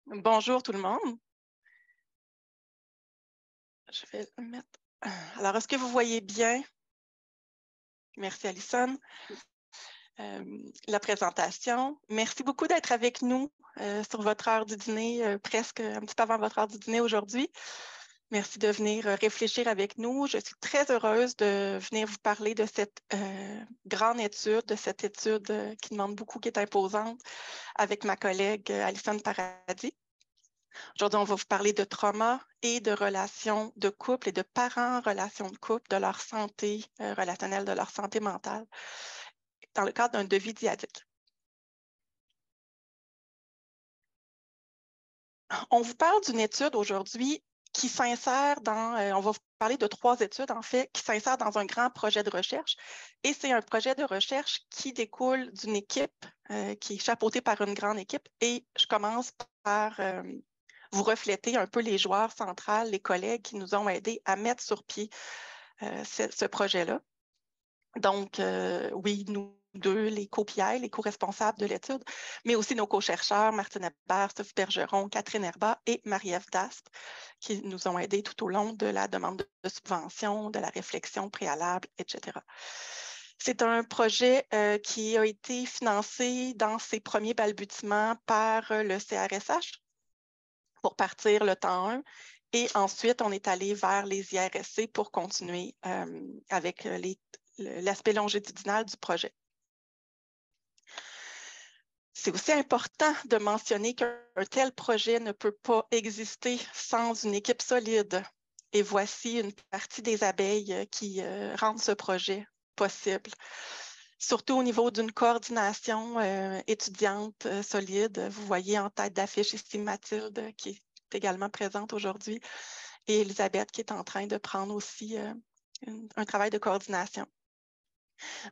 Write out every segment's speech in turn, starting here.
Bonjour tout le monde. Je vais le mettre. Alors, est-ce que vous voyez bien? Merci, Alison. La présentation. Merci beaucoup d'être avec nous sur votre heure du dîner, presque un petit peu avant votre heure du dîner aujourd'hui. Merci de venir réfléchir avec nous. Je suis très heureuse de venir vous parler de cette grande étude, de cette étude qui demande beaucoup, qui est imposante, avec ma collègue Alison Paradis. Aujourd'hui, on va vous parler de trauma et de relations de couple et de parents en relations de couple, de leur santé relationnelle, de leur santé mentale, dans le cadre d'un devis dyadique. On vous parle d'une étude aujourd'hui qui s'insère dans, on va vous parler de 3 études en fait, qui s'insèrent dans un grand projet de recherche. Et c'est un projet de recherche qui découle d'une équipe qui est chapeautée par une grande équipe. Et je commence par vous refléter un peu les joueurs centrales, les collègues qui nous ont aidés à mettre sur pied ce projet-là. Donc, oui, nous deux, les co-PI, les co-responsables de l'étude, mais aussi nos co-chercheurs, Martine Hébert, Sophie Bergeron, Catherine Herba et Marie-Ève Daspe, qui nous ont aidés tout au long de la demande de subvention, de la réflexion préalable, etc. C'est un projet qui a été financé dans ses premiers balbutiements par le CRSH pour partir le temps 1. Et ensuite, on est allé vers les IRSC pour continuer avec l'aspect longitudinal du projet. C'est aussi important de mentionner qu'un tel projet ne peut pas exister sans une équipe solide. Et voici une partie des abeilles qui rendent ce projet possible. Surtout au niveau d'une coordination étudiante solide. Vous voyez en tête d'affiche ici Mathilde qui est également présente aujourd'hui et Elisabeth qui est en train de prendre aussi un travail de coordination.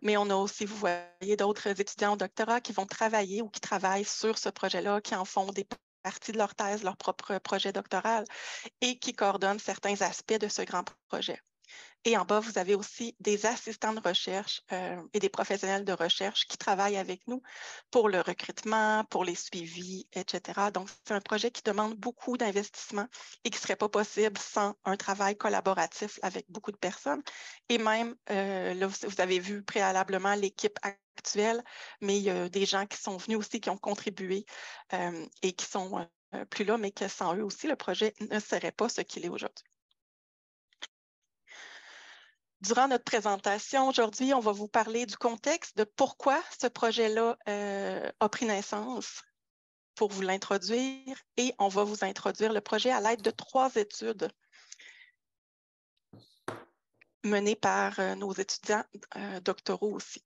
Mais on a aussi, vous voyez, d'autres étudiants au doctorat qui vont travailler ou qui travaillent sur ce projet-là, qui en font des parties de leur thèse, leur propre projet doctoral et qui coordonnent certains aspects de ce grand projet. Et en bas, vous avez aussi des assistants de recherche et des professionnels de recherche qui travaillent avec nous pour le recrutement, pour les suivis, etc. Donc, c'est un projet qui demande beaucoup d'investissement et qui ne serait pas possible sans un travail collaboratif avec beaucoup de personnes. Et même, là, vous avez vu préalablement l'équipe actuelle, mais il y a des gens qui sont venus aussi, qui ont contribué et qui sont plus là, mais que sans eux aussi, le projet ne serait pas ce qu'il est aujourd'hui. Durant notre présentation aujourd'hui, on va vous parler du contexte de pourquoi ce projet-là a pris naissance pour vous l'introduire et on va vous introduire le projet à l'aide de 3 études menées par nos étudiants doctoraux aussi.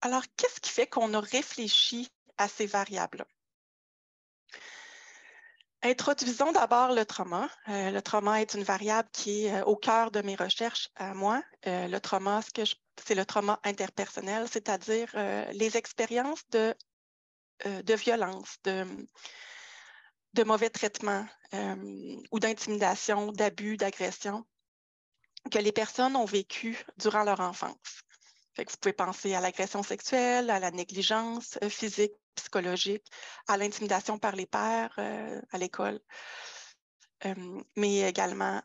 Alors, qu'est-ce qui fait qu'on a réfléchi à ces variables-là? Introduisons d'abord le trauma. Le trauma est une variable qui est au cœur de mes recherches à moi. Le trauma, c'est le trauma interpersonnel, c'est-à-dire les expériences de violence, de mauvais traitements ou d'intimidation, d'abus, d'agression que les personnes ont vécu durant leur enfance. Fait que vous pouvez penser à l'agression sexuelle, à la négligence physique, psychologique, à l'intimidation par les pairs à l'école, mais également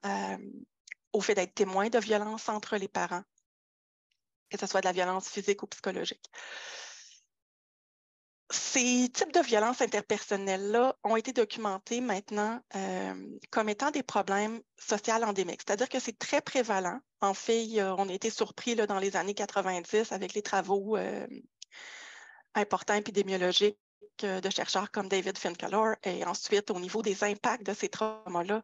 au fait d'être témoin de violences entre les parents, que ce soit de la violence physique ou psychologique. Ces types de violences interpersonnelles-là ont été documentés maintenant comme étant des problèmes sociaux endémiques, c'est-à-dire que c'est très prévalent. En fait, on a été surpris là, dans les années 90 avec les travaux importants épidémiologiques de chercheurs comme David Finkelor et ensuite au niveau des impacts de ces traumas-là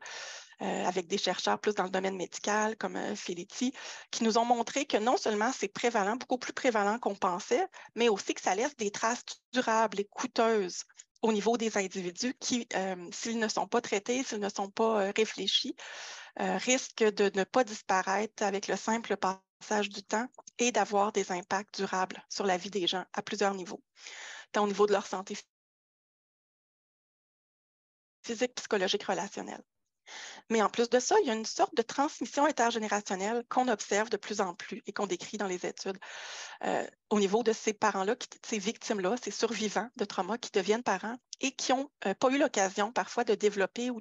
avec des chercheurs plus dans le domaine médical comme Felitti, qui nous ont montré que non seulement c'est prévalent, beaucoup plus prévalent qu'on pensait, mais aussi que ça laisse des traces durables et coûteuses au niveau des individus qui, s'ils ne sont pas traités, s'ils ne sont pas réfléchis, risquent de ne pas disparaître avec le simple passage du temps et d'avoir des impacts durables sur la vie des gens à plusieurs niveaux, tant au niveau de leur santé physique, psychologique, relationnelle. Mais en plus de ça, il y a une sorte de transmission intergénérationnelle qu'on observe de plus en plus et qu'on décrit dans les études au niveau de ces parents-là, ces victimes-là, ces survivants de trauma qui deviennent parents et qui n'ont pas eu l'occasion parfois de développer ou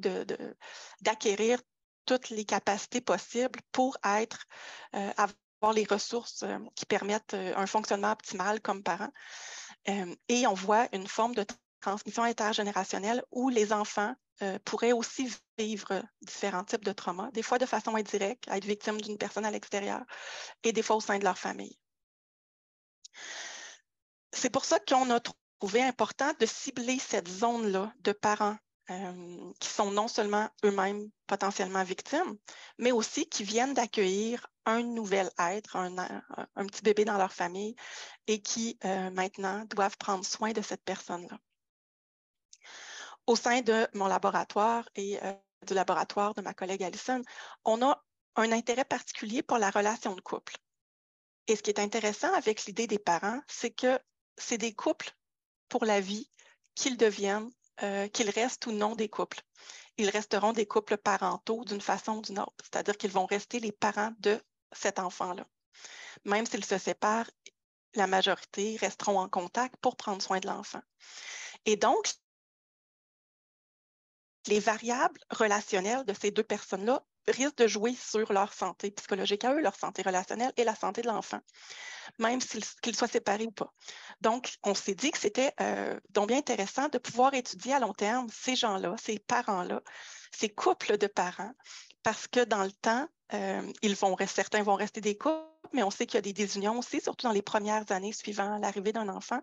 d'acquérir toutes les capacités possibles pour avoir les ressources qui permettent un fonctionnement optimal comme parents. Et on voit une forme de transmission intergénérationnelle où les enfants pourraient aussi vivre différents types de traumas, des fois de façon indirecte, être victimes d'une personne à l'extérieur et des fois au sein de leur famille. C'est pour ça qu'on a trouvé important de cibler cette zone-là de parents qui sont non seulement eux-mêmes potentiellement victimes, mais aussi qui viennent d'accueillir un nouvel être, un petit bébé dans leur famille et qui maintenant doivent prendre soin de cette personne-là. Au sein de mon laboratoire et du laboratoire de ma collègue Alison, on a un intérêt particulier pour la relation de couple. Et ce qui est intéressant avec l'idée des parents, c'est que c'est des couples pour la vie, qu'ils deviennent, qu'ils restent ou non des couples. Ils resteront des couples parentaux d'une façon ou d'une autre, c'est-à-dire qu'ils vont rester les parents de cet enfant-là. Même s'ils se séparent, la majorité resteront en contact pour prendre soin de l'enfant. Et donc, les variables relationnelles de ces deux personnes-là risquent de jouer sur leur santé psychologique à eux, leur santé relationnelle et la santé de l'enfant, même qu'ils soient séparés ou pas. Donc, on s'est dit que c'était donc bien intéressant de pouvoir étudier à long terme ces gens-là, ces parents-là, ces couples de parents, parce que dans le temps, certains vont rester des couples, mais on sait qu'il y a des désunions aussi, surtout dans les premières années suivant l'arrivée d'un enfant,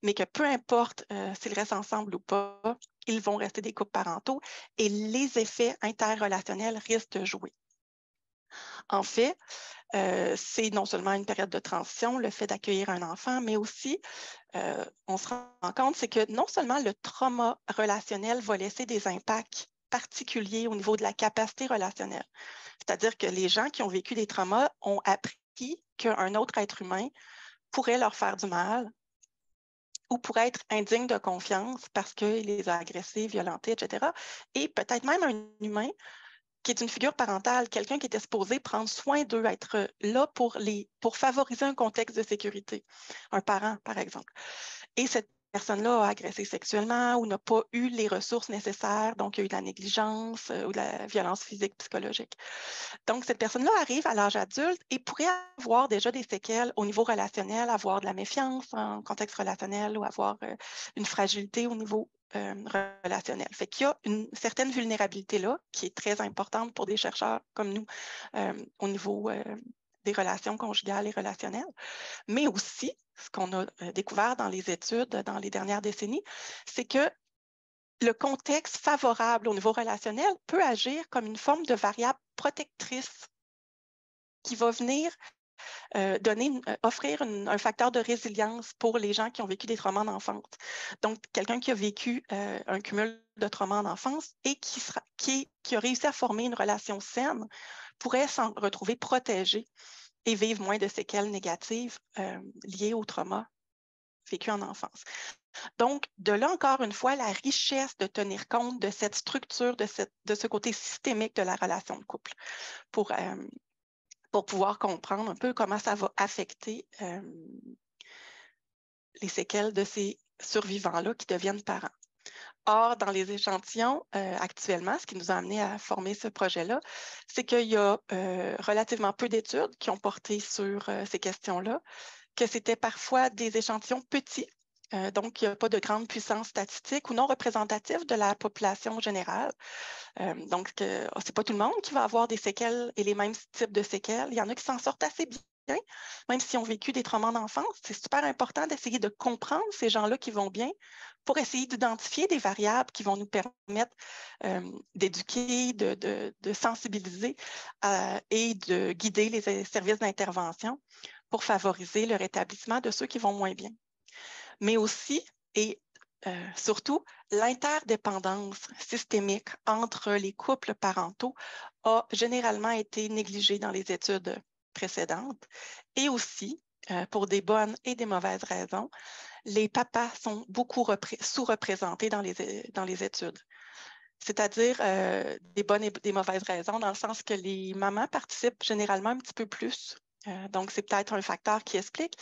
mais que peu importe s'ils restent ensemble ou pas, ils vont rester des couples parentaux et les effets interrelationnels risquent de jouer. En fait, c'est non seulement une période de transition, le fait d'accueillir un enfant, mais aussi, on se rend compte, c'est que non seulement le trauma relationnel va laisser des impacts particuliers au niveau de la capacité relationnelle, c'est-à-dire que les gens qui ont vécu des traumas ont appris qu'un autre être humain pourrait leur faire du mal ou pourrait être indigne de confiance parce qu'il les a agressés, violentés, etc. Et peut-être même un humain qui est une figure parentale, quelqu'un qui était supposé prendre soin d'eux, être là pour favoriser un contexte de sécurité, un parent, par exemple. Et cette personne-là a agressé sexuellement ou n'a pas eu les ressources nécessaires, donc il y a eu de la négligence ou de la violence physique, psychologique. Donc, cette personne-là arrive à l'âge adulte et pourrait avoir déjà des séquelles au niveau relationnel, avoir de la méfiance en contexte relationnel ou avoir une fragilité au niveau relationnel. Fait qu'il y a une certaine vulnérabilité là qui est très importante pour des chercheurs comme nous au niveau des relations conjugales et relationnelles, mais aussi ce qu'on a découvert dans les études dans les dernières décennies, c'est que le contexte favorable au niveau relationnel peut agir comme une forme de variable protectrice qui va venir offrir un facteur de résilience pour les gens qui ont vécu des traumas en enfance. Donc, quelqu'un qui a vécu un cumul de traumas en enfance et qui a réussi à former une relation saine pourrait s'en retrouver protégé et vivre moins de séquelles négatives liées au trauma vécu en enfance. Donc, de là, encore une fois, la richesse de tenir compte de cette structure, de ce côté systémique de la relation de couple pour pouvoir comprendre un peu comment ça va affecter les séquelles de ces survivants-là qui deviennent parents. Or, dans les échantillons actuellement, ce qui nous a amené à former ce projet-là, c'est qu'il y a relativement peu d'études qui ont porté sur ces questions-là, que c'était parfois des échantillons petits, donc il n'y a pas de grande puissance statistique ou non représentative de la population générale. Donc, c'est pas tout le monde qui va avoir des séquelles et les mêmes types de séquelles. Il y en a qui s'en sortent assez bien, même s'ils ont vécu des traumas d'enfance. C'est super important d'essayer de comprendre ces gens-là qui vont bien pour essayer d'identifier des variables qui vont nous permettre d'éduquer, de sensibiliser et de guider les services d'intervention pour favoriser le rétablissement de ceux qui vont moins bien. Mais aussi, et surtout, l'interdépendance systémique entre les couples parentaux a généralement été négligée dans les études précédentes et aussi, pour des bonnes et des mauvaises raisons, les papas sont beaucoup sous-représentés dans les études. c'est-à-dire des bonnes et des mauvaises raisons, dans le sens que les mamans participent généralement un petit peu plus. Donc, c'est peut-être un facteur qui explique,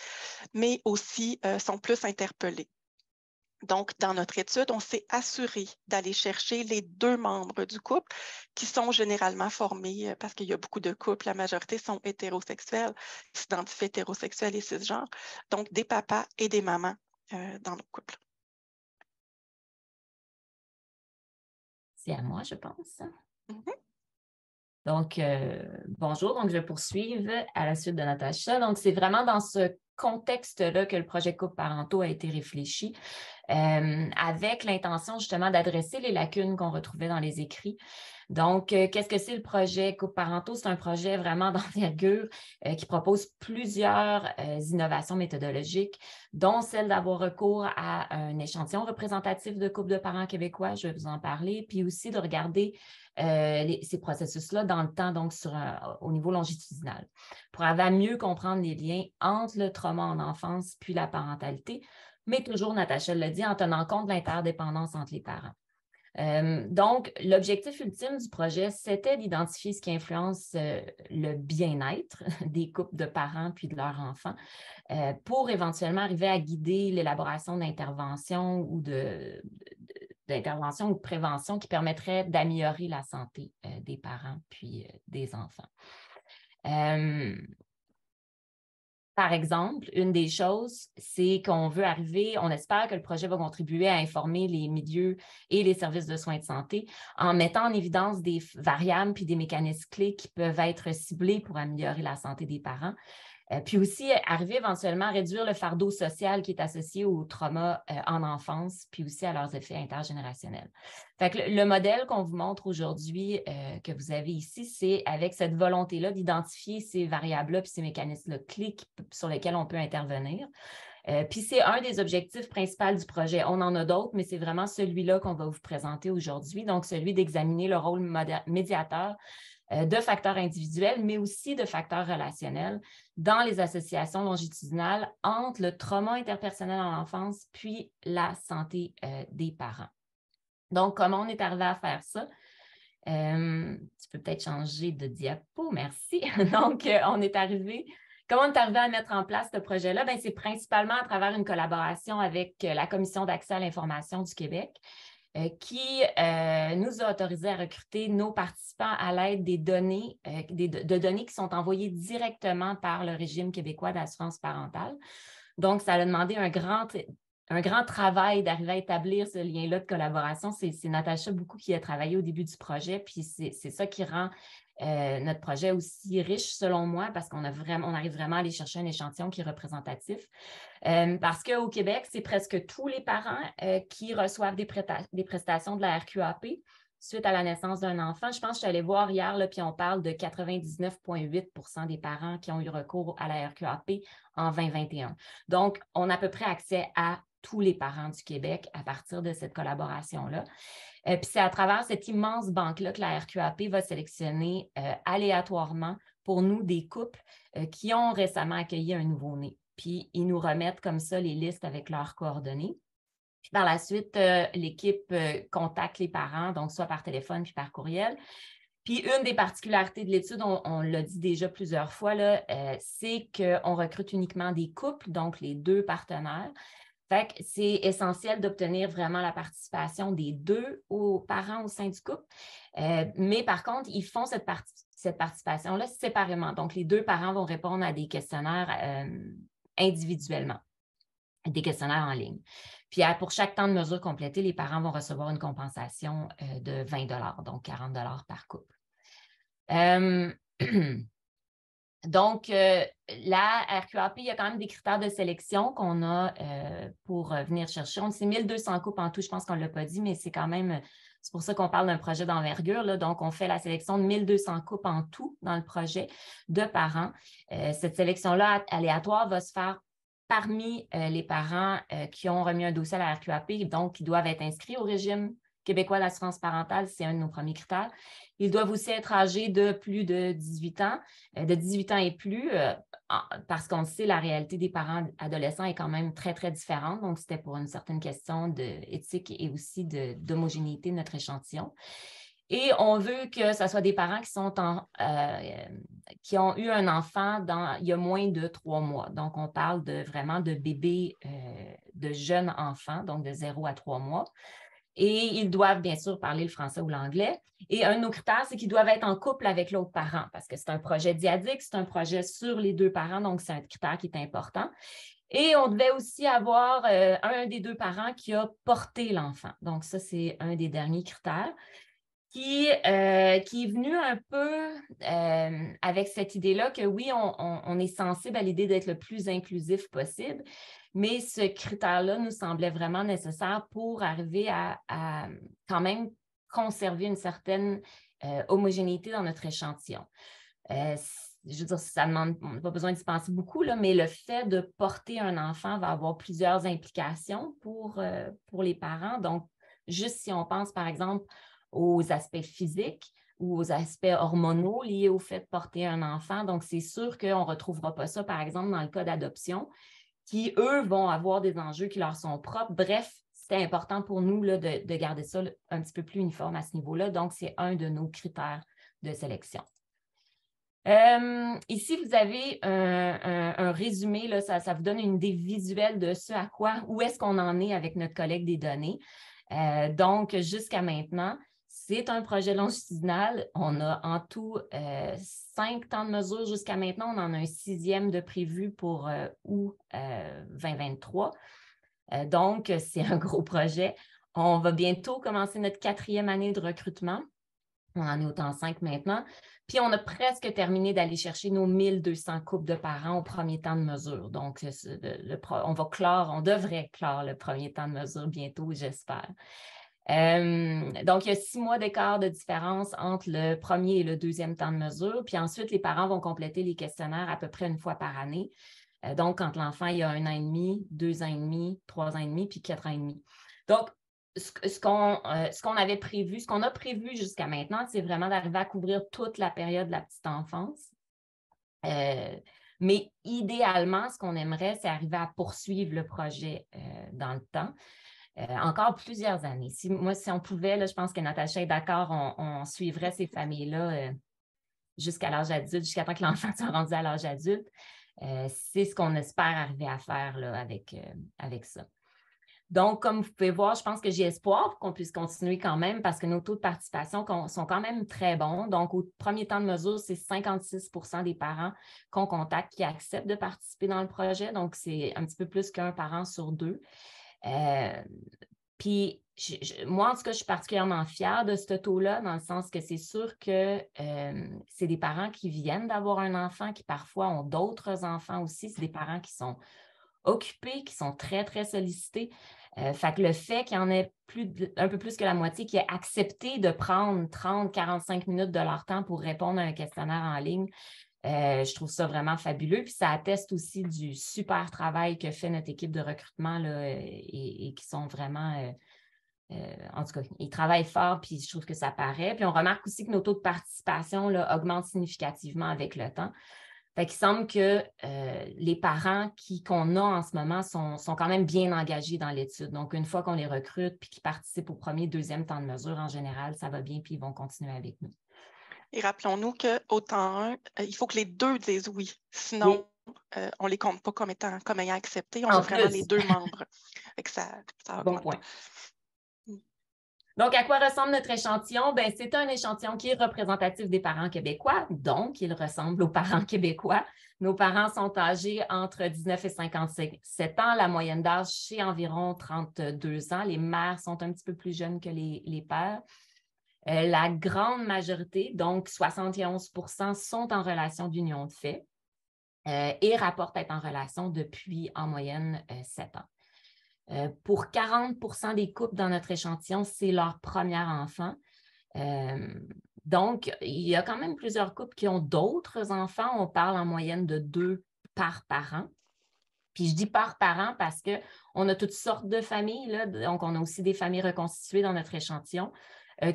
mais aussi sont plus interpellées. Donc, dans notre étude, on s'est assuré d'aller chercher les 2 membres du couple qui sont généralement formés, parce qu'il y a beaucoup de couples, la majorité sont hétérosexuels, s'identifient hétérosexuels et cisgenres, donc des papas et des mamans dans nos couples. C'est à moi, je pense. Mm-hmm. Donc, bonjour. Donc, je vais poursuivre à la suite de Natacha. Donc, c'est vraiment dans ce contexte-là que le projet Couples parentaux a été réfléchi, avec l'intention justement d'adresser les lacunes qu'on retrouvait dans les écrits. Donc, qu'est-ce que c'est le projet Couples parentaux? C'est un projet vraiment d'envergure qui propose plusieurs innovations méthodologiques, dont celle d'avoir recours à un échantillon représentatif de couples de parents québécois, je vais vous en parler, puis aussi de regarder ces processus-là dans le temps, donc au niveau longitudinal, pour mieux comprendre les liens entre le trauma en enfance puis la parentalité, mais toujours, Natacha l'a dit, en tenant compte de l'interdépendance entre les parents. Donc, l'objectif ultime du projet, c'était d'identifier ce qui influence le bien-être des couples de parents puis de leurs enfants pour éventuellement arriver à guider l'élaboration d'interventions ou d'intervention ou de prévention qui permettrait d'améliorer la santé des parents puis des enfants. Par exemple, une des choses, c'est qu'on veut arriver, on espère que le projet va contribuer à informer les milieux et les services de soins de santé en mettant en évidence des variables puis des mécanismes clés qui peuvent être ciblés pour améliorer la santé des parents. Puis aussi, arriver éventuellement à réduire le fardeau social qui est associé au trauma en enfance, puis aussi à leurs effets intergénérationnels. Fait que le modèle qu'on vous montre aujourd'hui, que vous avez ici, c'est avec cette volonté-là d'identifier ces variables-là puis ces mécanismes-là clés sur lesquels on peut intervenir. Puis c'est un des objectifs principaux du projet. On en a d'autres, mais c'est vraiment celui-là qu'on va vous présenter aujourd'hui, donc celui d'examiner le rôle médiateur de facteurs individuels, mais aussi de facteurs relationnels dans les associations longitudinales entre le trauma interpersonnel en enfance puis la santé des parents. Donc, comment on est arrivé à faire ça? Tu peux peut-être changer de diapo, merci. Donc, comment on est arrivé à mettre en place ce projet-là? Bien, c'est principalement à travers une collaboration avec la Commission d'accès à l'information du Québec, qui nous a autorisé à recruter nos participants à l'aide des données, de données qui sont envoyées directement par le régime québécois d'assurance parentale. Donc, ça a demandé un grand travail d'arriver à établir ce lien-là de collaboration. C'est Natacha beaucoup qui a travaillé au début du projet, puis c'est ça qui rend notre projet aussi riche, selon moi, parce qu'on arrive vraiment à aller chercher un échantillon qui est représentatif. Parce qu'au Québec, c'est presque tous les parents qui reçoivent des prestations de la RQAP suite à la naissance d'un enfant. Je pense que je suis allée voir hier, là, puis on parle de 99,8% des parents qui ont eu recours à la RQAP en 2021. Donc, on a à peu près accès à tous les parents du Québec à partir de cette collaboration-là. Puis c'est à travers cette immense banque-là que la RQAP va sélectionner aléatoirement pour nous des couples qui ont récemment accueilli un nouveau-né. Puis ils nous remettent comme ça les listes avec leurs coordonnées. Puis par la suite, l'équipe contacte les parents, donc soit par téléphone puis par courriel. Puis une des particularités de l'étude, on l'a dit déjà plusieurs fois, c'est qu'on recrute uniquement des couples, donc les 2 partenaires. Fait que c'est essentiel d'obtenir vraiment la participation des 2 parents au sein du couple. Mais par contre, ils font cette participation-là séparément. Donc, les 2 parents vont répondre à des questionnaires individuellement, des questionnaires en ligne. Puis pour chaque temps de mesure complété, les parents vont recevoir une compensation de 20 $, donc 40 $ par couple. Donc, la RQAP, il y a quand même des critères de sélection qu'on a pour venir chercher. C'est 1200 couples en tout, je pense qu'on ne l'a pas dit, mais c'est pour ça qu'on parle d'un projet d'envergure, là. Donc, on fait la sélection de 1200 couples en tout dans le projet de parents. Cette sélection-là aléatoire va se faire parmi les parents qui ont remis un dossier à la RQAP, donc qui doivent être inscrits au régime québécois d'assurance parentale, c'est un de nos premiers critères. Ils doivent aussi être âgés de plus de 18 ans, de 18 ans et plus, parce qu'on sait, la réalité des parents adolescents est quand même très, très différente. Donc, c'était pour une certaine question d'éthique et aussi d'homogénéité de notre échantillon. Et on veut que ce soit des parents qui ont eu un enfant il y a moins de 3 mois. Donc, on parle vraiment de bébés, de jeunes enfants, donc de 0 à 3 mois. Et ils doivent bien sûr parler le français ou l'anglais. Et un de nos critères, c'est qu'ils doivent être en couple avec l'autre parent parce que c'est un projet dyadique, c'est un projet sur les 2 parents, donc c'est un critère qui est important. Et on devait aussi avoir un des 2 parents qui a porté l'enfant. Donc ça, c'est un des derniers critères qui est venu un peu avec cette idée-là que oui, on est sensible à l'idée d'être le plus inclusif possible, mais ce critère-là nous semblait vraiment nécessaire pour arriver à quand même conserver une certaine homogénéité dans notre échantillon. Je veux dire, ça demande, on n'a pas besoin d'y penser beaucoup, là, mais le fait de porter un enfant va avoir plusieurs implications pour les parents. Donc, juste si on pense, par exemple, aux aspects physiques ou aux aspects hormonaux liés au fait de porter un enfant. Donc, c'est sûr qu'on ne retrouvera pas ça, par exemple, dans le cas d'adoption, qui, eux, vont avoir des enjeux qui leur sont propres. Bref, c'était important pour nous là, de garder ça un petit peu plus uniforme à ce niveau-là. Donc, c'est un de nos critères de sélection. Ici, vous avez un résumé, là, ça vous donne une idée visuelle de ce à quoi, où est-ce qu'on en est avec notre collecte des données. Donc, jusqu'à maintenant, c'est un projet longitudinal. On a en tout 5 temps de mesure jusqu'à maintenant. On en a un 6e de prévu pour août 2023. Donc, c'est un gros projet. On va bientôt commencer notre 4e année de recrutement. On en est au temps 5 maintenant. Puis, on a presque terminé d'aller chercher nos 1200 couples de parents au premier temps de mesure. Donc, on devrait clore le premier temps de mesure bientôt, j'espère. Donc, il y a 6 mois d'écart de différence entre le premier et le 2e temps de mesure. Puis ensuite, les parents vont compléter les questionnaires à peu près une fois par année. Donc, quand l'enfant il a 1 an et demi, 2 ans et demi, 3 ans et demi, puis 4 ans et demi. Donc, ce qu'on avait prévu, ce qu'on a prévu jusqu'à maintenant, c'est vraiment d'arriver à couvrir toute la période de la petite enfance. Mais idéalement, ce qu'on aimerait, c'est arriver à poursuivre le projet dans le temps. Encore plusieurs années. Si on pouvait, là, je pense que Natacha est d'accord, on suivrait ces familles-là jusqu'à l'âge adulte, jusqu'à temps que l'enfant soit rendu à l'âge adulte. C'est ce qu'on espère arriver à faire là, avec ça. Donc, comme vous pouvez voir, je pense que j'ai espoir qu'on puisse continuer quand même parce que nos taux de participation sont quand même très bons. Donc, au premier temps de mesure, c'est 56 % des parents qu'on contacte qui acceptent de participer dans le projet. Donc, c'est un petit peu plus qu'un parent sur 2. Puis, moi, en tout cas, je suis particulièrement fière de ce taux-là, dans le sens que c'est sûr que c'est des parents qui viennent d'avoir un enfant, qui parfois ont d'autres enfants aussi. C'est des parents qui sont occupés, qui sont très, très sollicités. Fait que le fait qu'il y en ait un peu plus que la moitié qui ait accepté de prendre 30-45 minutes de leur temps pour répondre à un questionnaire en ligne, je trouve ça vraiment fabuleux. Puis ça atteste aussi du super travail que fait notre équipe de recrutement là, et qui sont vraiment, en tout cas, ils travaillent fort, puis je trouve que ça paraît. Puis on remarque aussi que nos taux de participation là, augmentent significativement avec le temps. Fait qu'il semble que les parents qu'on a en ce moment sont quand même bien engagés dans l'étude. Donc, une fois qu'on les recrute puis qu'ils participent au premier, 2e temps de mesure, en général, ça va bien puis ils vont continuer avec nous. Et rappelons-nous qu'au temps 1, il faut que les 2 disent oui. Sinon, on ne les compte pas comme ayant accepté. On veut vraiment les 2 membres. Ça augmente. Bon point. Donc, à quoi ressemble notre échantillon? Bien, c'est un échantillon qui est représentatif des parents québécois, donc il ressemble aux parents québécois. Nos parents sont âgés entre 19 et 57 ans. La moyenne d'âge, c'est environ 32 ans. Les mères sont un petit peu plus jeunes que les pères. La grande majorité, donc 71 % sont en relation d'union de fait et rapportent être en relation depuis en moyenne 7 ans. Pour 40 % des couples dans notre échantillon, c'est leur premier enfant. Donc, il y a quand même plusieurs couples qui ont d'autres enfants. On parle en moyenne de 2 par parent. Puis je dis par parent parce qu'on a toutes sortes de familles, là, donc on a aussi des familles reconstituées dans notre échantillon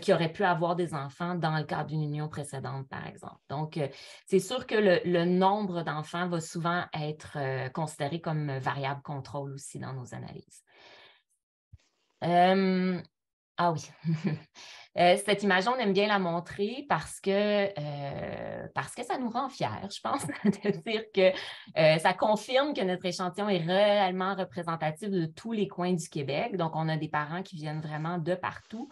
qui auraient pu avoir des enfants dans le cadre d'une union précédente, par exemple. Donc, c'est sûr que le nombre d'enfants va souvent être considéré comme variable contrôle aussi dans nos analyses. Ah oui. Cette image, on aime bien la montrer parce que ça nous rend fiers, je pense, de dire que ça confirme que notre échantillon est réellement représentatif de tous les coins du Québec. Donc, on a des parents qui viennent vraiment de partout.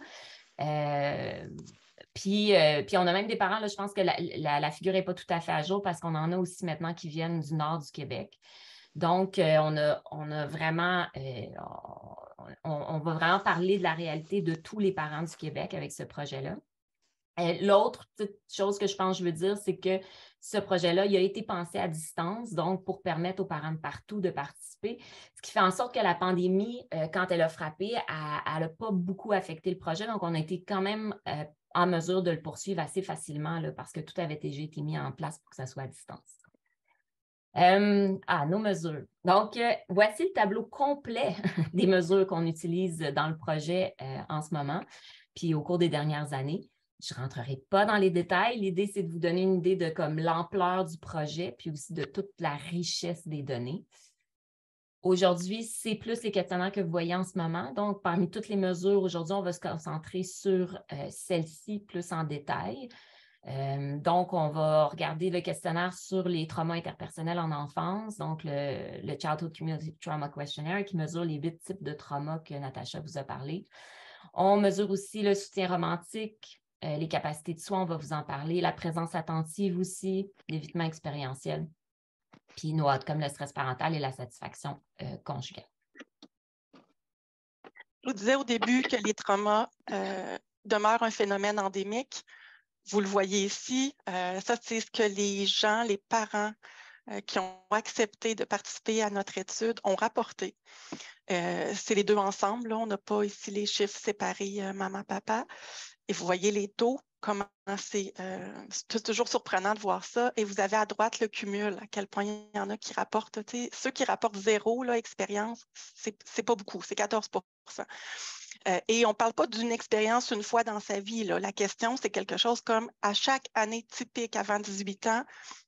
Puis on a même des parents, là, je pense que la figure n'est pas tout à fait à jour parce qu'on en a aussi maintenant qui viennent du nord du Québec. Donc, on a vraiment, on va vraiment parler de la réalité de tous les parents du Québec avec ce projet-là. L'autre petite chose que je pense que je veux dire, c'est que ce projet-là, il a été pensé à distance, donc pour permettre aux parents de partout de participer, ce qui fait en sorte que la pandémie, quand elle a frappé, elle n'a pas beaucoup affecté le projet. Donc, on a été quand même en mesure de le poursuivre assez facilement là, parce que tout avait déjà été mis en place pour que ça soit à distance. Nos mesures. Donc, voici le tableau complet des mesures qu'on utilise dans le projet en ce moment, puis au cours des dernières années. Je ne rentrerai pas dans les détails. L'idée, c'est de vous donner une idée de comme l'ampleur du projet, puis aussi de toute la richesse des données. Aujourd'hui, c'est plus les questionnaires que vous voyez en ce moment. Donc, parmi toutes les mesures, aujourd'hui, on va se concentrer sur celles-ci plus en détail. Donc, on va regarder le questionnaire sur les traumas interpersonnels en enfance, donc le Childhood Cumulative Trauma Questionnaire qui mesure les 8 types de traumas que Natacha vous a parlé. On mesure aussi le soutien romantique, les capacités de soins, on va vous en parler, la présence attentive aussi, l'évitement expérientiel, puis nos comme le stress parental et la satisfaction conjugale. Je vous disais au début que les traumas demeurent un phénomène endémique. Vous le voyez ici, ça c'est ce que les gens, les parents qui ont accepté de participer à notre étude ont rapporté. C'est les deux ensemble, là. On n'a pas ici les chiffres séparés maman-papa. Et vous voyez les taux, comment c'est toujours surprenant de voir ça. Et vous avez à droite le cumul, à quel point il y en a qui rapportent. Ceux qui rapportent 0 là, expérience, c'est pas beaucoup, c'est 14%. Et on ne parle pas d'une expérience une fois dans sa vie, là. La question, c'est quelque chose comme à chaque année typique avant 18 ans,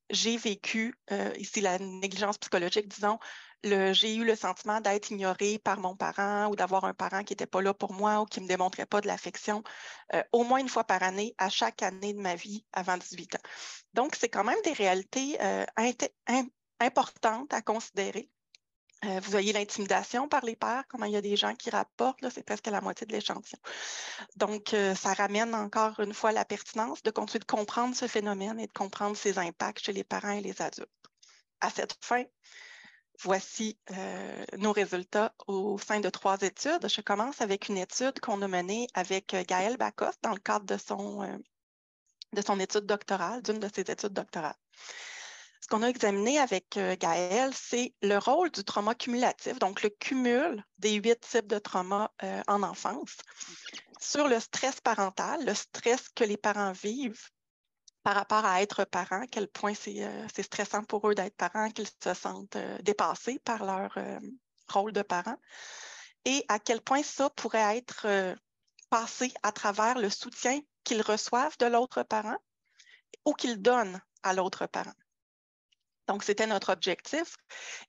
j'ai vécu, ici la négligence psychologique, disons, j'ai eu le sentiment d'être ignorée par mon parent ou d'avoir un parent qui n'était pas là pour moi ou qui ne me démontrait pas de l'affection au moins une fois par année, à chaque année de ma vie avant 18 ans. Donc, c'est quand même des réalités importantes à considérer. Vous voyez l'intimidation par les pairs, comment il y a des gens qui rapportent, c'est presque la moitié de l'échantillon. Donc, ça ramène encore une fois la pertinence de continuer de comprendre ce phénomène et de comprendre ses impacts chez les parents et les adultes. À cette fin, voici nos résultats au sein de 3 études. Je commence avec une étude qu'on a menée avec Gaëlle Bacos dans le cadre de son étude doctorale, d'une de ses études doctorales. Ce qu'on a examiné avec Gaëlle, c'est le rôle du trauma cumulatif, donc le cumul des 8 types de traumas en enfance, sur le stress parental, le stress que les parents vivent par rapport à être parents, à quel point c'est stressant pour eux d'être parents, qu'ils se sentent dépassés par leur rôle de parent, et à quel point ça pourrait être passé à travers le soutien qu'ils reçoivent de l'autre parent ou qu'ils donnent à l'autre parent. Donc, c'était notre objectif.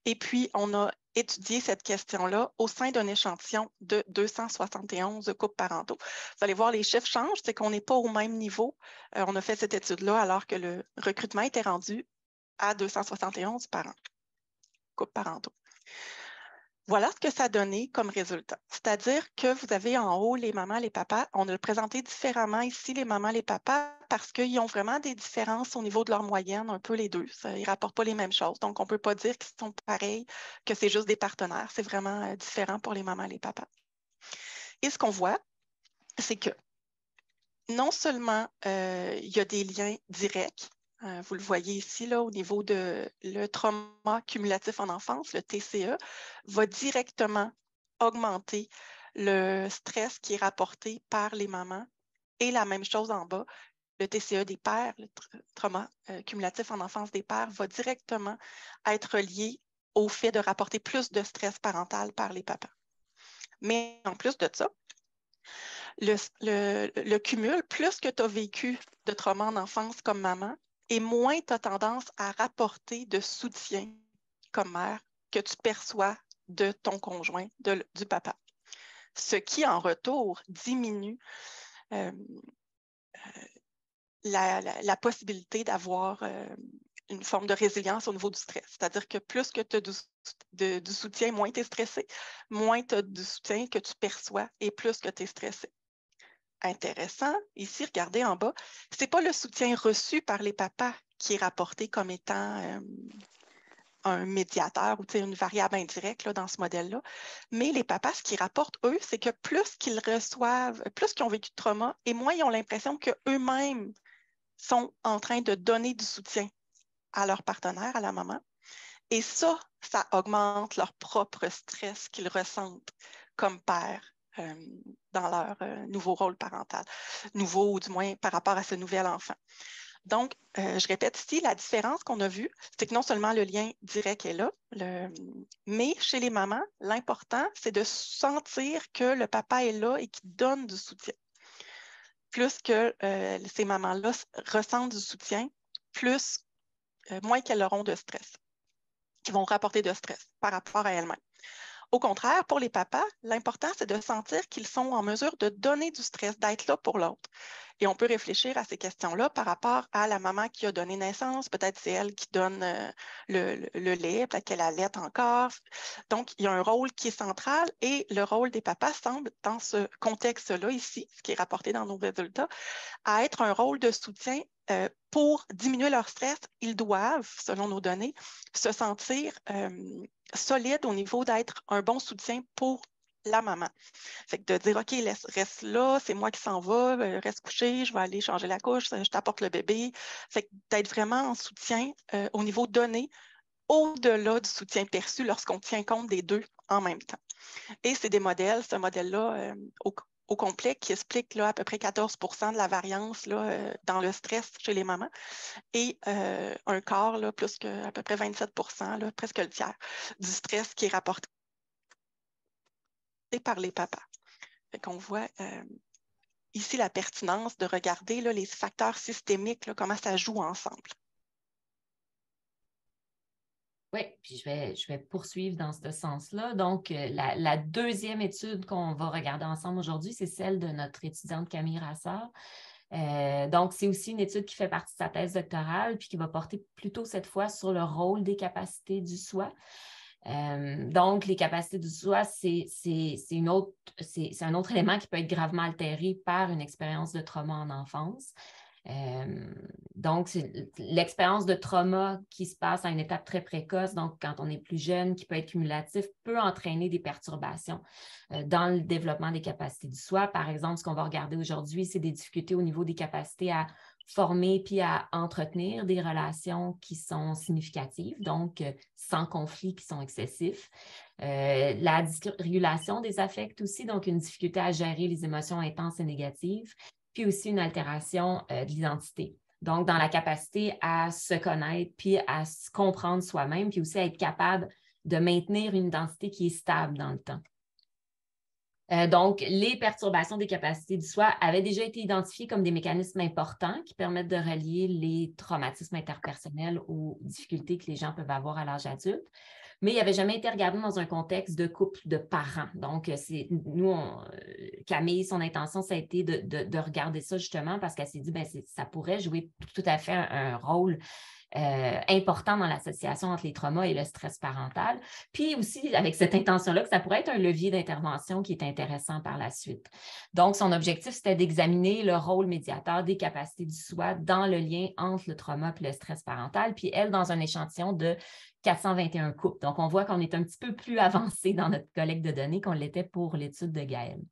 Et puis, on a étudié cette question-là au sein d'un échantillon de 271 couples parentaux. Vous allez voir, les chiffres changent, c'est qu'on n'est pas au même niveau. On a fait cette étude-là alors que le recrutement était rendu à 271 couples parentaux. Voilà ce que ça a donné comme résultat. C'est-à-dire que vous avez en haut les mamans, les papas. On a présenté différemment ici les mamans, les papas parce qu'ils ont vraiment des différences au niveau de leur moyenne, un peu les deux. Ils ne rapportent pas les mêmes choses. Donc, on ne peut pas dire qu'ils sont pareils, que c'est juste des partenaires. C'est vraiment différent pour les mamans et les papas. Et ce qu'on voit, c'est que non seulement il y a des liens directs, vous le voyez ici, là, au niveau de le trauma cumulatif en enfance, le TCE, va directement augmenter le stress qui est rapporté par les mamans. Et la même chose en bas, le TCE des pères, le trauma cumulatif en enfance des pères, va directement être lié au fait de rapporter plus de stress parental par les papas. Mais en plus de ça, le cumul, plus que tu as vécu de trauma en enfance comme maman, et moins tu as tendance à rapporter de soutien comme mère que tu perçois de ton conjoint, du papa. Ce qui, en retour, diminue la possibilité d'avoir une forme de résilience au niveau du stress. C'est-à-dire que plus que tu as du soutien, moins tu es stressé, moins tu as du soutien que tu perçois et plus que tu es stressé. Intéressant, ici, regardez en bas, ce n'est pas le soutien reçu par les papas qui est rapporté comme étant un médiateur ou une variable indirecte là, dans ce modèle-là, mais les papas, ce qu'ils rapportent, eux, c'est que plus qu'ils reçoivent, plus qu'ils ont vécu de trauma, et moins ils ont l'impression qu'eux-mêmes sont en train de donner du soutien à leur partenaire, à la maman. Et ça augmente leur propre stress qu'ils ressentent comme père dans leur nouveau rôle parental, nouveau ou du moins par rapport à ce nouvel enfant. Donc, je répète ici, la différence qu'on a vue, c'est que non seulement le lien direct est là, mais chez les mamans, l'important, c'est de sentir que le papa est là et qu'il donne du soutien. Plus que ces mamans-là ressentent du soutien, moins qu'elles auront de stress, qui vont rapporter de stress par rapport à elles-mêmes. Au contraire, pour les papas, l'important, c'est de sentir qu'ils sont en mesure de donner du stress, d'être là pour l'autre. Et on peut réfléchir à ces questions-là par rapport à la maman qui a donné naissance. Peut-être c'est elle qui donne le lait, peut-être qu'elle allaite encore. Donc, il y a un rôle qui est central et le rôle des papas semble, dans ce contexte-là ici, ce qui est rapporté dans nos résultats, à être un rôle de soutien pour diminuer leur stress. Ils doivent, selon nos données, se sentir solides au niveau d'être un bon soutien pour la maman. Fait que de dire, OK, reste là, c'est moi qui s'en va, reste couché, je vais aller changer la couche, je t'apporte le bébé. Fait que d'être vraiment en soutien au niveau donné, au-delà du soutien perçu lorsqu'on tient compte des deux en même temps. Et c'est des modèles, ce modèle-là, au complet, qui explique là, à peu près 14 % de la variance là, dans le stress chez les mamans et un quart, là, plus qu'à peu près 27 %, là, presque le tiers, du stress qui est rapporté par les papas. Fait qu'on voit ici la pertinence de regarder là, les facteurs systémiques, là, comment ça joue ensemble. Oui, puis je vais poursuivre dans ce sens-là. Donc, la deuxième étude qu'on va regarder ensemble aujourd'hui, c'est celle de notre étudiante Camille Rassard. Donc, c'est aussi une étude qui fait partie de sa thèse doctorale, puis qui va porter plutôt cette fois sur le rôle des capacités du soi. Donc, les capacités du soi, c'est un autre élément qui peut être gravement altéré par une expérience de trauma en enfance. Donc, c'est l'expérience de trauma qui se passe à une étape très précoce, donc quand on est plus jeune, qui peut être cumulatif, peut entraîner des perturbations dans le développement des capacités du soi. Par exemple, ce qu'on va regarder aujourd'hui, c'est des difficultés au niveau des capacités à former puis à entretenir des relations qui sont significatives, donc sans conflits qui sont excessifs. La dysrégulation des affects aussi, donc une difficulté à gérer les émotions intenses et négatives, puis aussi une altération de l'identité. Donc, dans la capacité à se connaître, puis à se comprendre soi-même, puis aussi à être capable de maintenir une identité qui est stable dans le temps. Donc, les perturbations des capacités du soi avaient déjà été identifiées comme des mécanismes importants qui permettent de relier les traumatismes interpersonnels aux difficultés que les gens peuvent avoir à l'âge adulte. Mais il n'avait jamais été regardé dans un contexte de couple de parents. Donc, Camille, son intention, ça a été de regarder ça justement parce qu'elle s'est dit, bien, ça pourrait jouer tout à fait un rôle important dans l'association entre les traumas et le stress parental. Puis aussi, avec cette intention-là, que ça pourrait être un levier d'intervention qui est intéressant par la suite. Donc, son objectif, c'était d'examiner le rôle médiateur des capacités du soi dans le lien entre le trauma et le stress parental. Puis elle, dans un échantillon de 421 couples. Donc, on voit qu'on est un petit peu plus avancé dans notre collecte de données qu'on l'était pour l'étude de Gaëlle.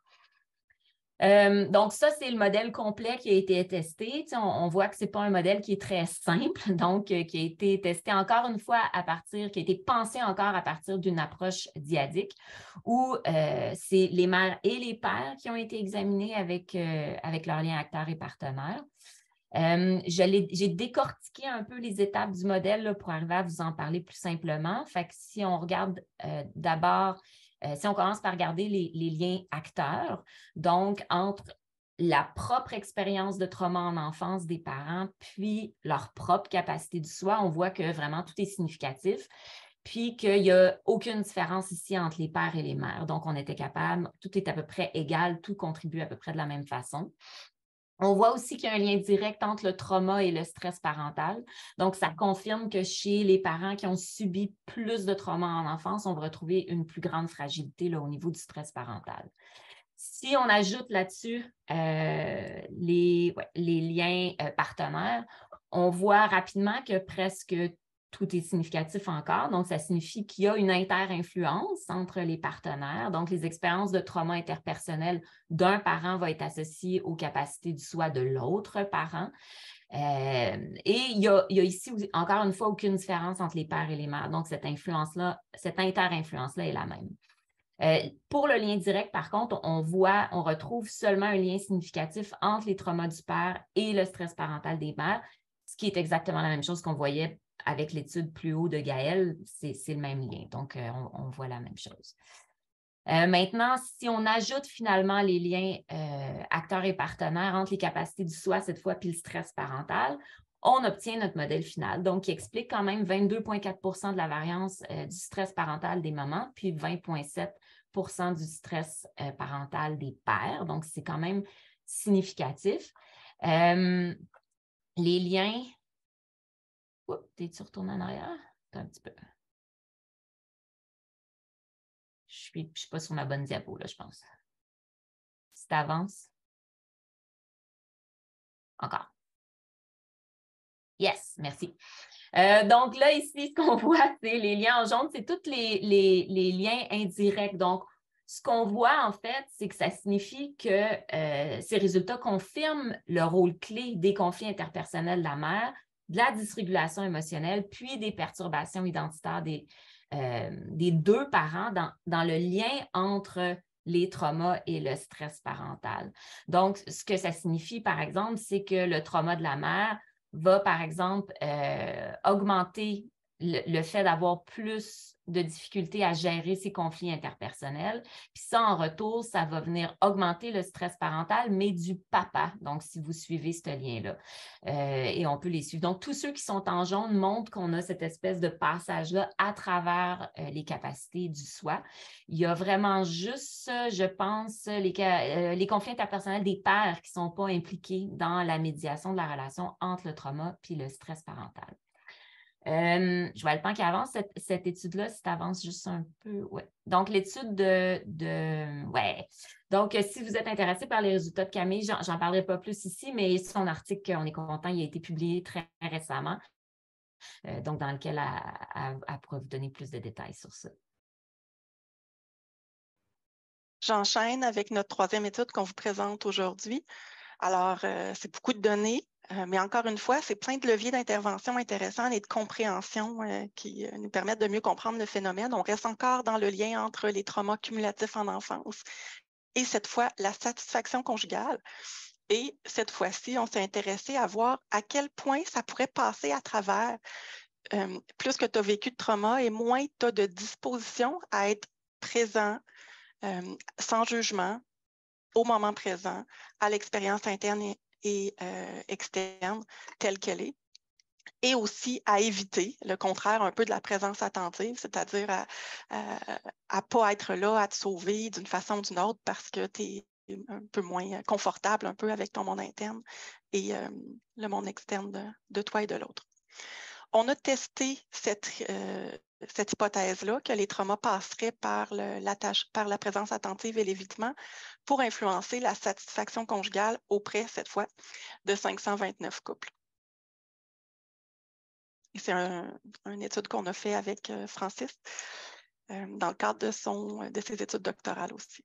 Donc, ça, c'est le modèle complet qui a été testé. On voit que ce n'est pas un modèle qui est très simple, donc qui a été testé encore une fois qui a été pensé encore à partir d'une approche dyadique où c'est les mères et les pères qui ont été examinés avec leur lien acteur et partenaire. J'ai décortiqué un peu les étapes du modèle là, pour arriver à vous en parler plus simplement. Fait que si on regarde d'abord, si on commence par regarder les liens acteurs, donc entre la propre expérience de trauma en enfance des parents, puis leur propre capacité du soi, on voit que vraiment tout est significatif, puis qu'il n'y a aucune différence ici entre les pères et les mères. Donc, on était capable, tout est à peu près égal, tout contribue à peu près de la même façon. On voit aussi qu'il y a un lien direct entre le trauma et le stress parental. Donc, ça confirme que chez les parents qui ont subi plus de trauma en enfance, on va retrouver une plus grande fragilité là, au niveau du stress parental. Si on ajoute là-dessus les liens partenaires, on voit rapidement que presque tout est significatif encore. Donc, ça signifie qu'il y a une inter-influence entre les partenaires. Donc, les expériences de trauma interpersonnel d'un parent vont être associées aux capacités du soi de l'autre parent. Et il y a ici, encore une fois, aucune différence entre les pères et les mères. Donc, cette inter-influence-là est la même. Pour le lien direct, par contre, on retrouve seulement un lien significatif entre les traumas du père et le stress parental des mères, ce qui est exactement la même chose qu'on voyait avec l'étude plus haut de Gaël, c'est le même lien. Donc, on voit la même chose. Maintenant, si on ajoute finalement les liens acteurs et partenaires entre les capacités du soi, cette fois, puis le stress parental, on obtient notre modèle final, donc qui explique quand même 22,4 % de la variance du stress parental des mamans, puis 20,7 % du stress parental des pères. Donc, c'est quand même significatif. Les liens... Oups, t'es-tu retourné en arrière? Un petit peu. Je ne suis pas sur ma bonne diapo, là, je pense. Si tu avances. Encore. Yes, merci. Donc là, ici, ce qu'on voit, c'est les liens en jaune, c'est tous les liens indirects. Donc, ce qu'on voit, en fait, c'est que ça signifie que ces résultats confirment le rôle clé des conflits interpersonnels de la mère, de la dysrégulation émotionnelle, puis des perturbations identitaires des deux parents dans le lien entre les traumas et le stress parental. Donc, ce que ça signifie, par exemple, c'est que le trauma de la mère va, par exemple, augmenter le fait d'avoir plus de difficultés à gérer ses conflits interpersonnels. Puis ça, en retour, ça va venir augmenter le stress parental, mais du papa. Donc, si vous suivez ce lien-là. Et on peut les suivre. Donc, tous ceux qui sont en jaune montrent qu'on a cette espèce de passage-là à travers les capacités du soi. Il y a vraiment juste, je pense, les conflits interpersonnels des pères qui ne sont pas impliqués dans la médiation de la relation entre le trauma et le stress parental. Je vois le temps qui avance, cette étude-là, si tu avances juste un peu. Ouais. Donc, l'étude ouais. Donc, si vous êtes intéressé par les résultats de Camille, j'en parlerai pas plus ici, mais son article, on est content, il a été publié très récemment, donc dans lequel elle pourra vous donner plus de détails sur ça. J'enchaîne avec notre troisième étude qu'on vous présente aujourd'hui. Alors, c'est beaucoup de données, mais encore une fois, c'est plein de leviers d'intervention intéressants et de compréhension qui nous permettent de mieux comprendre le phénomène. On reste encore dans le lien entre les traumas cumulatifs en enfance et cette fois, la satisfaction conjugale. Et cette fois-ci, on s'est intéressé à voir à quel point ça pourrait passer à travers. Plus que tu as vécu de trauma et moins tu as de disposition à être présent, sans jugement, au moment présent, à l'expérience interne et externe telle qu'elle est, et aussi à éviter le contraire un peu de la présence attentive, c'est-à-dire à ne pas être là, à te sauver d'une façon ou d'une autre parce que tu es un peu moins confortable un peu avec ton monde interne et le monde externe de toi et de l'autre. On a testé cette hypothèse-là, que les traumas passeraient par la présence attentive et l'évitement pour influencer la satisfaction conjugale auprès, cette fois, de 529 couples. C'est une étude qu'on a fait avec Francis dans le cadre de ses études doctorales aussi.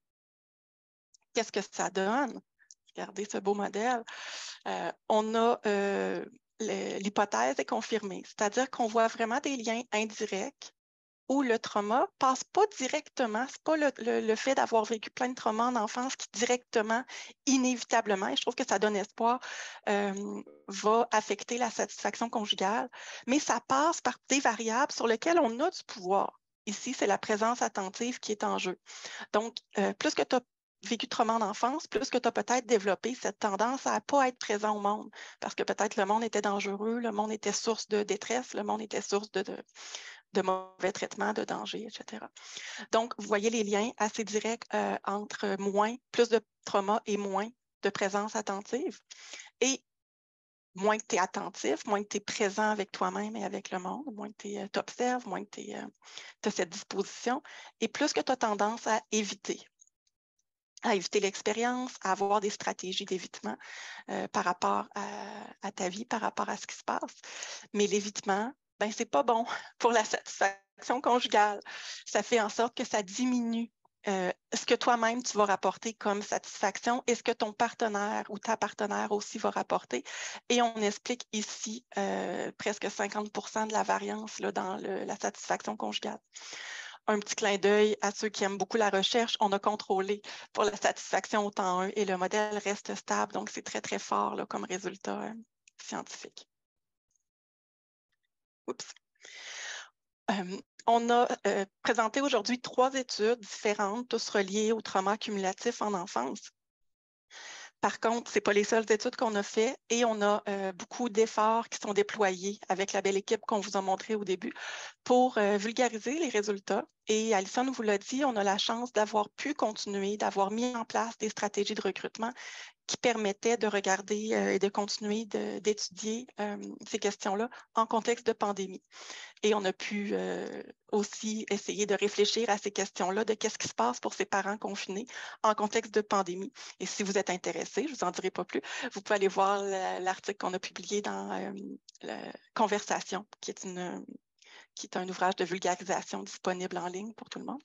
Qu'est-ce que ça donne? Regardez ce beau modèle. On a l'hypothèse est confirmée, c'est-à-dire qu'on voit vraiment des liens indirects où le trauma passe pas directement, c'est pas le fait d'avoir vécu plein de traumas en enfance qui directement, inévitablement, et je trouve que ça donne espoir, va affecter la satisfaction conjugale, mais ça passe par des variables sur lesquelles on a du pouvoir. Ici, c'est la présence attentive qui est en jeu. Donc, plus que tu as vécu de trauma en enfance, plus que tu as peut-être développé cette tendance à ne pas être présent au monde, parce que peut-être le monde était dangereux, le monde était source de détresse, le monde était source de mauvais traitements, de dangers, etc. Donc, vous voyez les liens assez directs entre plus de trauma et moins de présence attentive. Et moins que tu es attentif, moins que tu es présent avec toi-même et avec le monde, moins que tu t'observes, moins que tu as cette disposition, et plus que tu as tendance à éviter l'expérience, à avoir des stratégies d'évitement par rapport à ta vie, par rapport à ce qui se passe. Mais l'évitement, ben, c'est pas bon pour la satisfaction conjugale. Ça fait en sorte que ça diminue ce que toi-même tu vas rapporter comme satisfaction et ce que ton partenaire ou ta partenaire aussi va rapporter. Et on explique ici presque 50% de la variance là, dans la satisfaction conjugale. Un petit clin d'œil à ceux qui aiment beaucoup la recherche, on a contrôlé pour la satisfaction au temps 1 et le modèle reste stable. Donc, c'est très, très fort là, comme résultat scientifique. Oups. On a présenté aujourd'hui 3 études différentes, tous reliées au trauma cumulatif en enfance. Par contre, ce n'est pas les seules études qu'on a faites et on a beaucoup d'efforts qui sont déployés avec la belle équipe qu'on vous a montrée au début pour vulgariser les résultats. Et Alison vous l'a dit, on a la chance d'avoir pu continuer, d'avoir mis en place des stratégies de recrutement qui permettaient de regarder et de continuer d'étudier ces questions-là en contexte de pandémie. Et on a pu aussi essayer de réfléchir à ces questions-là, de qu'est-ce qui se passe pour ces parents confinés en contexte de pandémie. Et si vous êtes intéressé, je ne vous en dirai pas plus, vous pouvez aller voir l'article qu'on a publié dans la Conversation, qui est un ouvrage de vulgarisation disponible en ligne pour tout le monde.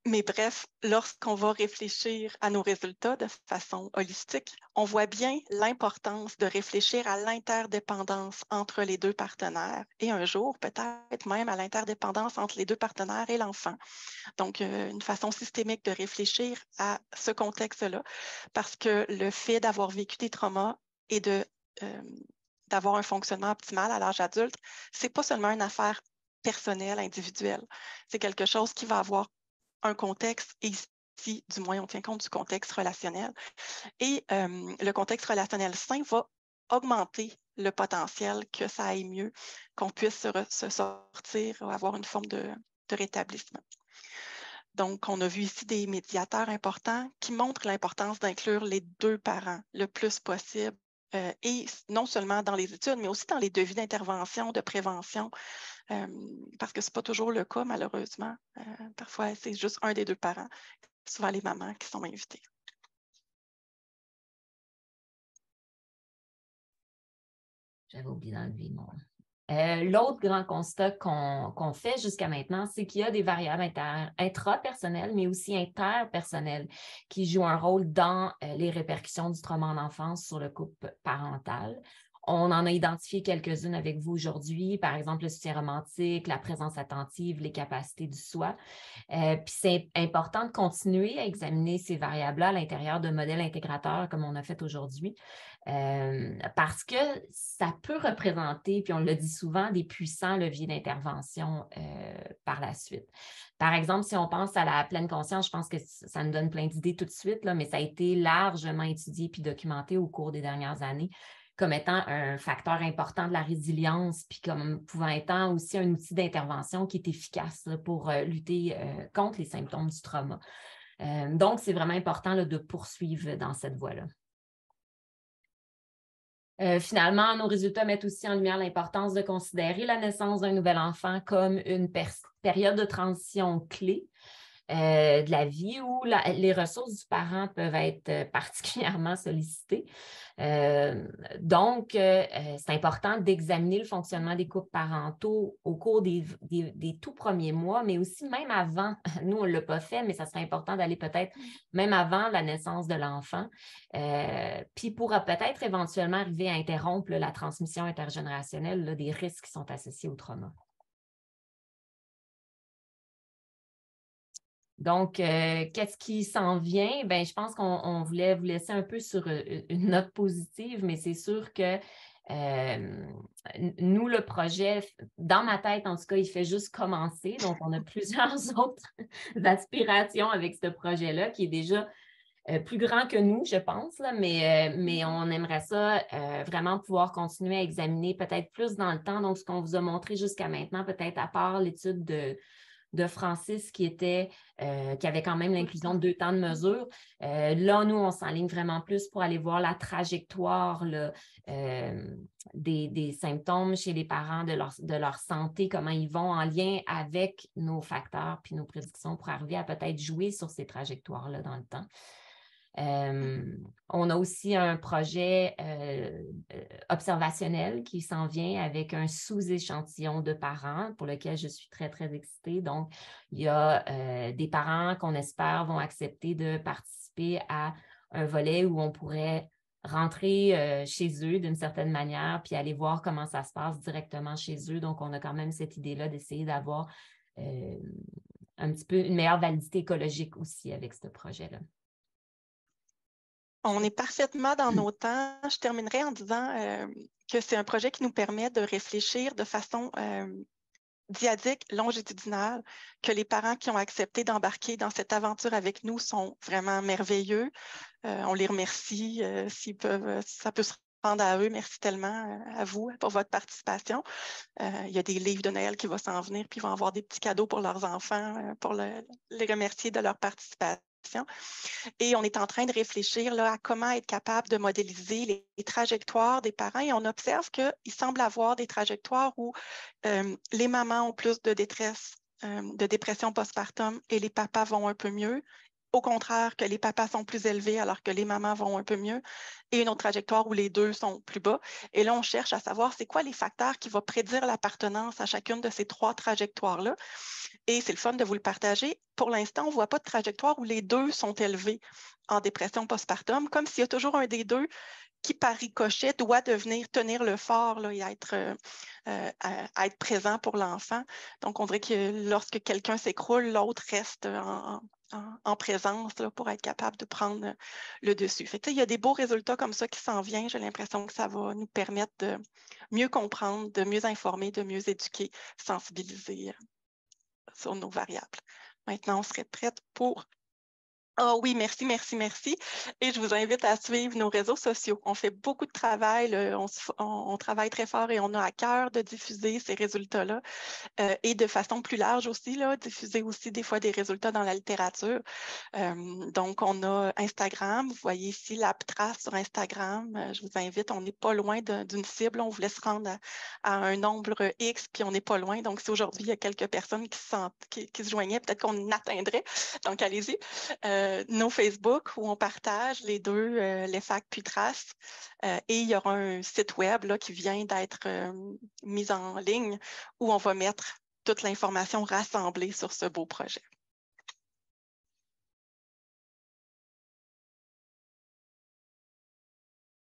Mais bref, lorsqu'on va réfléchir à nos résultats de façon holistique, on voit bien l'importance de réfléchir à l'interdépendance entre les deux partenaires et un jour, peut-être même à l'interdépendance entre les deux partenaires et l'enfant. Donc, une façon systémique de réfléchir à ce contexte-là, parce que le fait d'avoir vécu des traumas et d'avoir un fonctionnement optimal à l'âge adulte, ce n'est pas seulement une affaire personnelle, individuelle. C'est quelque chose qui va avoir un contexte, et ici, du moins, on tient compte du contexte relationnel. Et le contexte relationnel sain va augmenter le potentiel que ça aille mieux, qu'on puisse se sortir ou avoir une forme de rétablissement. Donc, on a vu ici des médiateurs importants qui montrent l'importance d'inclure les deux parents le plus possible. Et non seulement dans les études, mais aussi dans les devis d'intervention, de prévention, parce que ce n'est pas toujours le cas, malheureusement. Parfois, c'est juste un des deux parents, souvent les mamans, qui sont invitées. J'avais oublié d'enlever mon... L'autre grand constat qu'on fait jusqu'à maintenant, c'est qu'il y a des variables intrapersonnelles, mais aussi interpersonnelles qui jouent un rôle dans les répercussions du trauma en enfance sur le couple parental. On en a identifié quelques-unes avec vous aujourd'hui, par exemple le soutien romantique, la présence attentive, les capacités du soi. Puis c'est important de continuer à examiner ces variables-là à l'intérieur de modèles intégrateurs comme on a fait aujourd'hui, parce que ça peut représenter, puis on le dit souvent, des puissants leviers d'intervention par la suite. Par exemple, si on pense à la pleine conscience, je pense que ça nous donne plein d'idées tout de suite, là, mais ça a été largement étudié puis documenté au cours des dernières années comme étant un facteur important de la résilience, puis comme pouvant être aussi un outil d'intervention qui est efficace là, pour lutter contre les symptômes du trauma. Donc, c'est vraiment important là, de poursuivre dans cette voie-là. Finalement, nos résultats mettent aussi en lumière l'importance de considérer la naissance d'un nouvel enfant comme une période de transition clé de la vie où les ressources du parent peuvent être particulièrement sollicitées. Donc, c'est important d'examiner le fonctionnement des couples parentaux au cours des tout premiers mois, mais aussi même avant. Nous, on ne l'a pas fait, mais ça serait important d'aller peut-être même avant la naissance de l'enfant, puis pourra peut-être éventuellement arriver à interrompre la transmission intergénérationnelle des risques qui sont associés au trauma. Donc, qu'est-ce qui s'en vient? Bien, je pense qu'on voulait vous laisser un peu sur une note positive, mais c'est sûr que nous, le projet, dans ma tête, en tout cas, il fait juste commencer. Donc, on a plusieurs autres aspirations avec ce projet-là qui est déjà plus grand que nous, je pense, là, mais on aimerait ça vraiment pouvoir continuer à examiner peut-être plus dans le temps. Donc, ce qu'on vous a montré jusqu'à maintenant, peut-être à part l'étude de Francis qui avait quand même l'inclusion de 2 temps de mesure. Là, nous, on s'enligne vraiment plus pour aller voir la trajectoire là, des symptômes chez les parents, de leur santé, comment ils vont en lien avec nos facteurs puis nos prédictions pour arriver à peut-être jouer sur ces trajectoires-là dans le temps. On a aussi un projet observationnel qui s'en vient avec un sous-échantillon de parents pour lequel je suis très, très excitée. Donc, il y a des parents qu'on espère vont accepter de participer à un volet où on pourrait rentrer chez eux d'une certaine manière puis aller voir comment ça se passe directement chez eux. Donc, on a quand même cette idée-là d'essayer d'avoir un petit peu une meilleure validité écologique aussi avec ce projet-là. On est parfaitement dans nos temps. Je terminerai en disant que c'est un projet qui nous permet de réfléchir de façon dyadique, longitudinale, que les parents qui ont accepté d'embarquer dans cette aventure avec nous sont vraiment merveilleux. On les remercie s'ils peuvent, ça peut se rendre à eux. Merci tellement à vous pour votre participation. Il y a des livres de Noël qui vont s'en venir, puis ils vont avoir des petits cadeaux pour leurs enfants pour les remercier de leur participation. Et on est en train de réfléchir là, à comment être capable de modéliser les trajectoires des parents. Et on observe qu'il semble avoir des trajectoires où les mamans ont plus de détresse, de dépression postpartum et les papas vont un peu mieux. Au contraire, que les papas sont plus élevés alors que les mamans vont un peu mieux. Et une autre trajectoire où les deux sont plus bas. Et là, on cherche à savoir c'est quoi les facteurs qui vont prédire l'appartenance à chacune de ces 3 trajectoires-là. Et c'est le fun de vous le partager. Pour l'instant, on ne voit pas de trajectoire où les deux sont élevés en dépression postpartum, comme s'il y a toujours un des deux qui, par ricochet, doit tenir le fort là, et être présent pour l'enfant. Donc, on dirait que lorsque quelqu'un s'écroule, l'autre reste en présence là, pour être capable de prendre le dessus. Fait que, il y a des beaux résultats comme ça qui s'en viennent. J'ai l'impression que ça va nous permettre de mieux comprendre, de mieux informer, de mieux éduquer, sensibiliser sur nos variables. Maintenant, on serait prête pour... Ah oui, merci, merci, merci. Et je vous invite à suivre nos réseaux sociaux. On fait beaucoup de travail, on travaille très fort et on a à cœur de diffuser ces résultats-là et de façon plus large aussi, là, diffuser aussi des fois des résultats dans la littérature. Donc, on a Instagram. Vous voyez ici l'AppTrace sur Instagram. Je vous invite, on n'est pas loin d'une cible. On voulait se rendre à un nombre X, puis on n'est pas loin. Donc, si aujourd'hui, il y a quelques personnes qui se joignaient, peut-être qu'on atteindrait. Donc, allez-y. Nos Facebook où on partage les deux, les facs puis traces. Et il y aura un site web là, qui vient d'être mis en ligne où on va mettre toute l'information rassemblée sur ce beau projet.